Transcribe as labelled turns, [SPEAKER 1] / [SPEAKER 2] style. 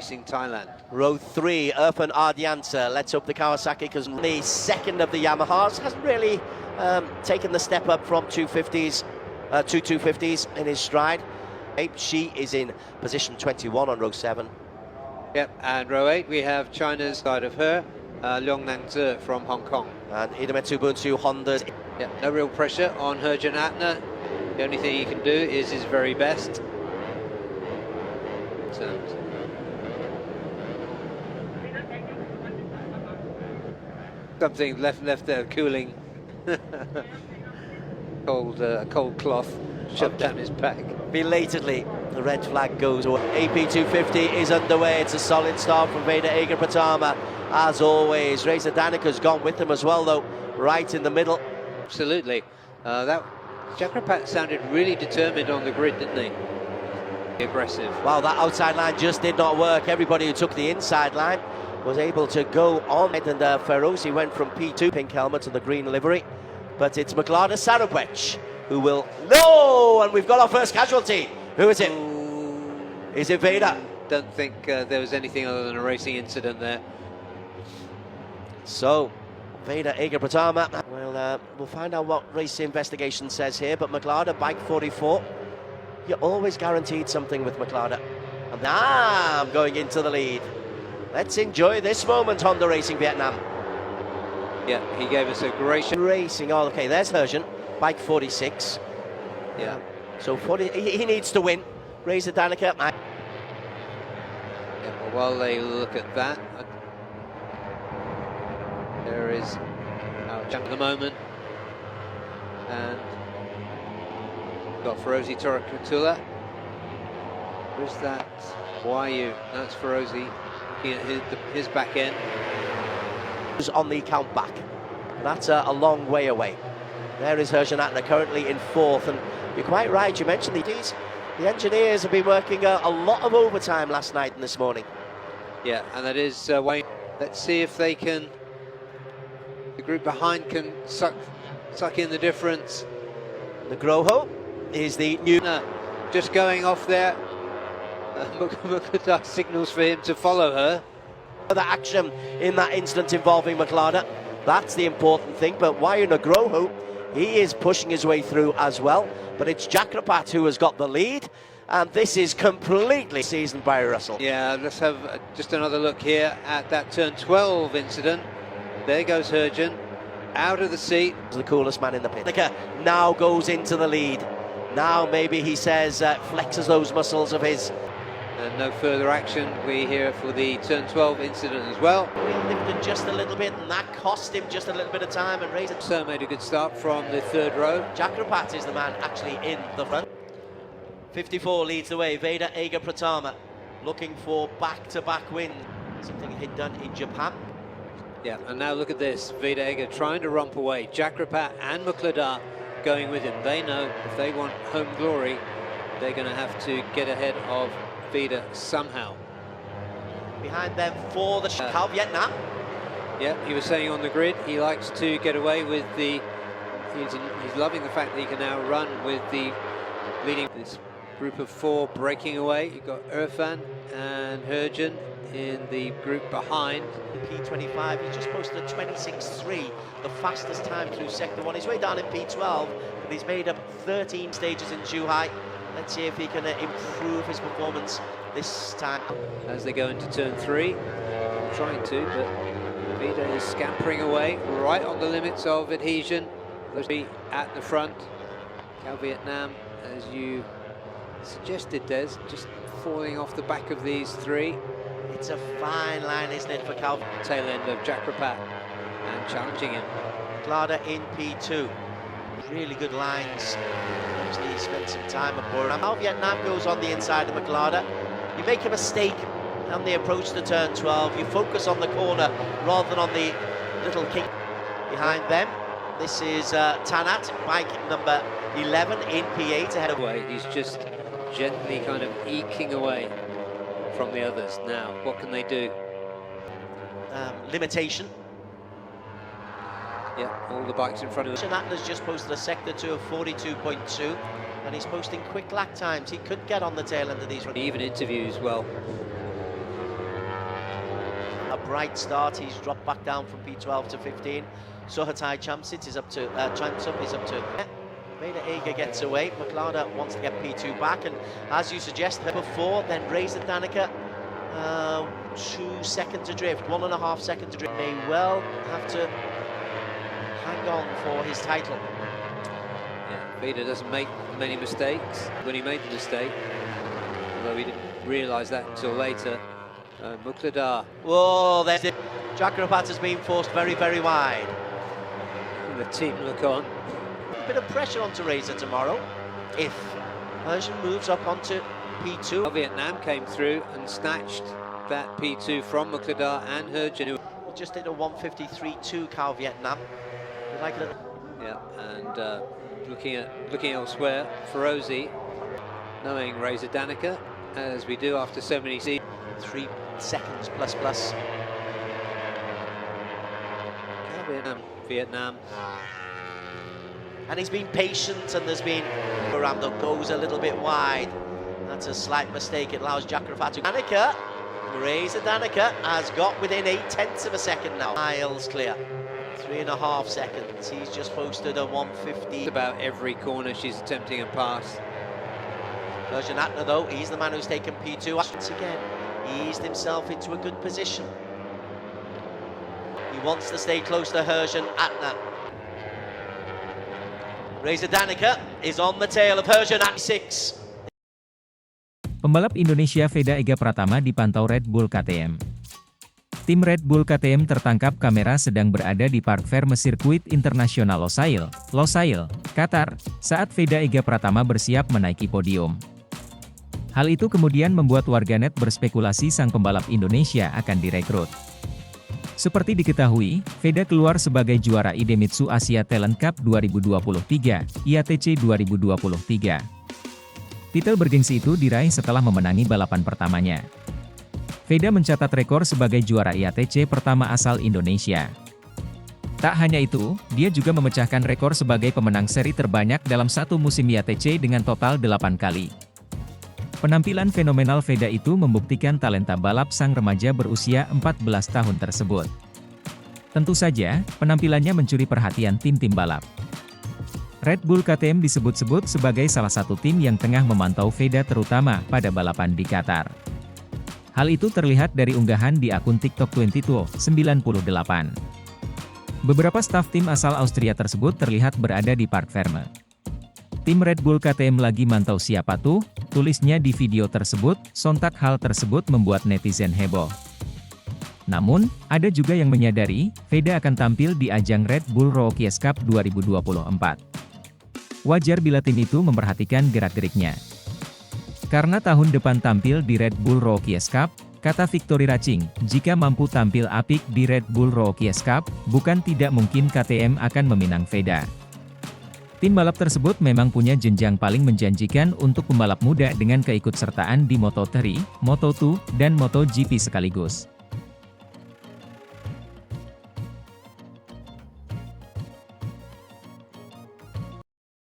[SPEAKER 1] Racing Thailand.
[SPEAKER 2] Row 3, Irfan Ardiansa. Let's hope the Kawasaki, because the second of the Yamahas hasn't really taken the step up from 250s to 250s in his stride. She is in position 21 on row 7.
[SPEAKER 1] Yep, and row 8 we have China's side of her, Leong Nangzi from Hong Kong.
[SPEAKER 2] And Idemitsu Bunsu Honda's.
[SPEAKER 1] Yep, no real pressure on Herjan Atner. The only thing he can do is his very best. Something left there cooling. Cold cloth shoved down his back.
[SPEAKER 2] Belatedly, the red flag goes away. AP250 is underway. It's a solid start from Veda Pratama. As always, Reza Danika's gone with him as well, though, right in the middle.
[SPEAKER 1] Absolutely. That Chakrapat sounded really determined on the grid, didn't he? Aggressive.
[SPEAKER 2] Well, that outside line just did not work. Everybody who took the inside line was able to go on. And Ferozi went from P2 pink helmet to the green livery. But it's Maglada Sarabwech who will... No! And we've got our first casualty. Who is it? Is it Veda?
[SPEAKER 1] Don't think there was anything other than a racing incident there.
[SPEAKER 2] So, Veda Pratama. We'll find out what race investigation says here. But Maglada, bike 44. You're always guaranteed something with Maglada. And now I'm going into the lead. Let's enjoy this moment, Honda Racing Vietnam.
[SPEAKER 1] Yeah, he gave us a great
[SPEAKER 2] racing. Oh, okay, there's Herjan, bike 46.
[SPEAKER 1] Yeah.
[SPEAKER 2] So 40, he needs to win. Reza Danica.
[SPEAKER 1] Yeah, well, while they look at that, there is our jump at the moment, and we've got Ferozi Torakatula. Who's that? Wayu. That's Ferozi looking at his back end.
[SPEAKER 2] On the count back. That's a long way away. There is Herjan Atner currently in 4th, and you're quite right, you mentioned the engineers have been working a lot of overtime last night and this morning.
[SPEAKER 1] Yeah, and that is Wayne. Let's see if they can, the group behind can suck in the difference.
[SPEAKER 2] The Groho is the new...
[SPEAKER 1] Just going off there. Mukhtar signals for him to follow her.
[SPEAKER 2] The action in that incident involving Maglada, that's the important thing. But Wayu Nugroho, he is pushing his way through as well. But it's Chakrapat who has got the lead, and this is completely seasoned by Russell.
[SPEAKER 1] Yeah, let's have just another look here at that turn 12 incident. There goes Herjan out of the seat.
[SPEAKER 2] The coolest man in the pit. Now goes into the lead. Now maybe he says flexes those muscles of his.
[SPEAKER 1] And no further action we hear for the turn 12 incident as well.
[SPEAKER 2] He lifted just a little bit, and that cost him just a little bit of time. And Reza
[SPEAKER 1] so made a good start from the 3rd row.
[SPEAKER 2] Chakrapat is the man actually in the front. 54 leads the way. Veda Pratama looking for back-to-back wins. Something he'd done in Japan.
[SPEAKER 1] Yeah, and now look at this. Veda trying to romp away. Chakrapat and Mukladar going with him. They know if they want home glory, they're going to have to get ahead of Veda somehow.
[SPEAKER 2] Behind them for the Cal Vietnam.
[SPEAKER 1] Yeah, he was saying on the grid he likes to get away with the. He's loving the fact that he can now run with the leading. This group of 4 breaking away. You've got Irfan and Herjan in the group behind.
[SPEAKER 2] P25, he's just posted a 26.3, the fastest time through sector 1. He's way down in P12, but he's made up 13 stages in Zhuhai. Let's see if he can improve his performance this time.
[SPEAKER 1] As they go into turn 3, trying to, but Veda is scampering away right on the limits of adhesion. Let's be at the front. Cal Vietnam, as you suggested, Des, just falling off the back of these 3.
[SPEAKER 2] It's a fine line, isn't it, for Cal?
[SPEAKER 1] Tail end of Chakrapat and challenging him.
[SPEAKER 2] Glada in P2. Really good lines. Actually, he spent some time aboard. Now Vietnam goes on the inside of Maglada. You make a mistake on the approach to turn 12. You focus on the corner rather than on the little kick behind them. This is Tanat, bike number 11 in P8 ahead of.
[SPEAKER 1] He's just gently kind of eking away from the others. Now, what can they do?
[SPEAKER 2] Limitation.
[SPEAKER 1] Yeah, all the bikes in front of him.
[SPEAKER 2] Atlas just posted a sector 2 of 42.2, and he's posting quick lap times. He could get on the tail end of these.
[SPEAKER 1] Even interviews well.
[SPEAKER 2] bright start. He's dropped back down from P12 to 15. Suhatai Chamsit is up to Veda Eger gets away. McLeod wants to get P2 back, and as you suggested before, then Reza Danica 2 seconds adrift, 1.5 seconds adrift. May well have to hang on for his title.
[SPEAKER 1] Yeah, Veda doesn't make many mistakes. When he made the mistake, although he didn't realise that until later, Mukladar.
[SPEAKER 2] Whoa, there's it. Chakrapat has been forced very, very wide.
[SPEAKER 1] And the team look on.
[SPEAKER 2] A bit of pressure onto Reza tomorrow if Persian moves up onto P2.
[SPEAKER 1] Vietnam came through and snatched that P2 from Mukladar and Herjan, who
[SPEAKER 2] just did a 153.2 Cal Vietnam. We like it.
[SPEAKER 1] Yeah, and looking elsewhere, Ferozi, knowing Reza Danica, as we do after so many seasons.
[SPEAKER 2] 3 seconds plus.
[SPEAKER 1] Vietnam.
[SPEAKER 2] And he's been patient, and there's been Ram that goes a little bit wide. That's a slight mistake. It allows Chakrapat to Danica. Reza Danica has got within 0.8 of a second now. Miles clear. 3.5 seconds. He's just posted a 150.
[SPEAKER 1] About every corner she's attempting a pass.
[SPEAKER 2] Persian Atna, though, he's the man who's taken P2. Once again, eased himself into a good position. He wants to stay close to Herjan Atna. Reza Danica is on the tail of Herjan at 6.
[SPEAKER 3] Pembalap Indonesia Veda Ega Pratama dipantau Red Bull KTM. Tim Red Bull KTM tertangkap kamera sedang berada di Park Ferme Sirkuit Internasional Losail, Qatar, saat Veda Ega Pratama bersiap menaiki podium. Hal itu kemudian membuat warganet berspekulasi sang pembalap Indonesia akan direkrut. Seperti diketahui, Veda keluar sebagai juara Idemitsu Asia Talent Cup 2023, IATC 2023. Titel bergengsi itu diraih setelah memenangi balapan pertamanya. Veda mencatat rekor sebagai juara IATC pertama asal Indonesia. Tak hanya itu, dia juga memecahkan rekor sebagai pemenang seri terbanyak dalam satu musim IATC dengan total 8 kali. Penampilan fenomenal Veda itu membuktikan talenta balap sang remaja berusia 14 tahun tersebut. Tentu saja, penampilannya mencuri perhatian tim-tim balap. Red Bull KTM disebut-sebut sebagai salah satu tim yang tengah memantau Veda terutama pada balapan di Qatar. Hal itu terlihat dari unggahan di akun TikTok 2298. Beberapa staf tim asal Austria tersebut terlihat berada di Park Ferme. Tim Red Bull KTM lagi mantau siapa tuh, tulisnya di video tersebut. Sontak hal tersebut membuat netizen heboh. Namun, ada juga yang menyadari, Veda akan tampil di ajang Red Bull Rookies Cup 2024. Wajar bila tim itu memperhatikan gerak-geriknya. Karena tahun depan tampil di Red Bull Rookies Cup, kata Victory Racing, jika mampu tampil apik di Red Bull Rookies Cup, bukan tidak mungkin KTM akan meminang Veda. Tim balap tersebut memang punya jenjang paling menjanjikan untuk pembalap muda dengan keikutsertaan di Moto3, Moto2, dan MotoGP sekaligus.